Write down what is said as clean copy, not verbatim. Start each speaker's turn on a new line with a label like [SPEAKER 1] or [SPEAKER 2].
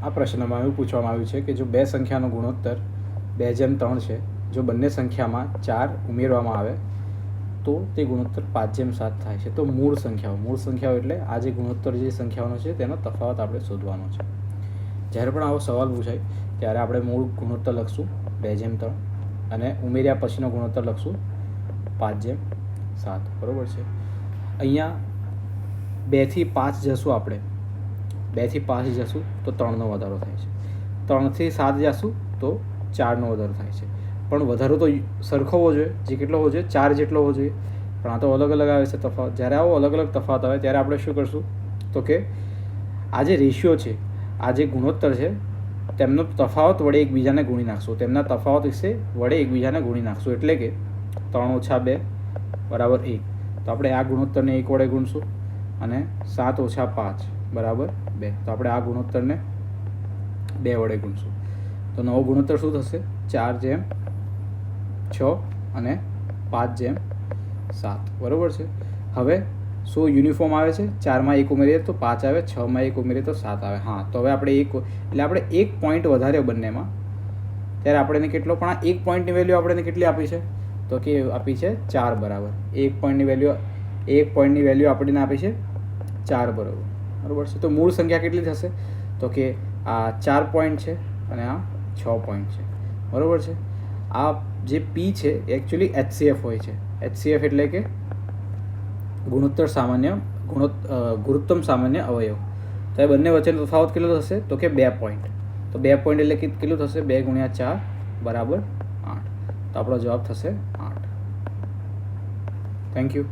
[SPEAKER 1] આ પ્રશ્નમાં એવું પૂછવામાં આવ્યું છે કે જો બે સંખ્યાનો ગુણોત્તર 2:3 છે, જો બંને સંખ્યામાં 4 ઉમેરવામાં આવે તો તે ગુણોત્તર 5:7 થાય છે. તો મૂળ સંખ્યાઓ એટલે આ જે ગુણોત્તર જે સંખ્યાઓનો છે તેનો તફાવત આપણે શોધવાનો છે. જ્યારે પણ આવો સવાલ પૂછાય ત્યારે આપણે મૂળ ગુણોત્તર લખશું 2:3 અને ઉમેર્યા પછીનો ગુણોત્તર લખશું 5:7. બરાબર છે. અહીંયા 2 થી 5 જશું, આપણે 2 થી 5 જશું તો 3નો વધારો થાય છે. 3 થી 7 જશું તો 4નો વધારો થાય છે. પણ વધારો તો સરખો હોવો જોઈએ, જે કેટલો હોવો જોઈએ, 4 જેટલો હોવો જોઈએ. પણ આ તો અલગ અલગ આવે છે તફાવત. જ્યારે આવો અલગ અલગ તફાવત આવે ત્યારે આપણે શું કરશું તો કે આ જે રેશિયો છે, આ જે ગુણોત્તર છે, તેમનો તફાવત વડે એકબીજાને ગુણી નાખશું. તેમના તફાવત વિશે વડે એકબીજાને ગુણી નાખશું. એટલે કે 3 - 2 બરાબર 1. તો આપણે આ ગુણોત્તરને 1 વડે ગુણશું અને 7 - 5 બરાબર 2. તો આપણે આ ગુણોત્તરને 2 વડે ગુણશું. તો નવો ગુણોત્તર શું થશે? 4:6 અને 5:7. બરાબર છે. હવે શું યુનિફોર્મ આવે છે? 4માં 1 ઉમેરીએ તો 5 આવે, 6માં 1 ઉમેરીએ તો 7 આવે. હા, તો હવે આપણે આપણે 1 પોઈન્ટ વધારે બંનેમાં, ત્યારે આપણે કેટલો, પણ આ 1 પોઈન્ટની વેલ્યુ આપણે કેટલી આપી છે તો કે આપી છે 4 બરાબર. 1 પોઈન્ટની વેલ્યુ આપણને આપી છે 4 બરાબર. બરાબર છે. તો મૂળ સંખ્યા કેટલી થશે તો કે આ 4 પોઈન્ટ છે અને આ 6 પોઈન્ટ છે. બરાબર છે. આ જે પી છે એકચ્યુઅલી HCF હોય છે. HCF એટલે કે ગુણોત્તર ગુરુત્તમ સામાન્ય અવયવ. તો એ બંને વચ્ચેનો તફાવત કેટલો થશે તો કે 2 પોઈન્ટ. તો 2 પોઈન્ટ એટલે કેટલું થશે? 2 × 4 બરાબર 8. તો આપણો જવાબ થશે 8. Thank you.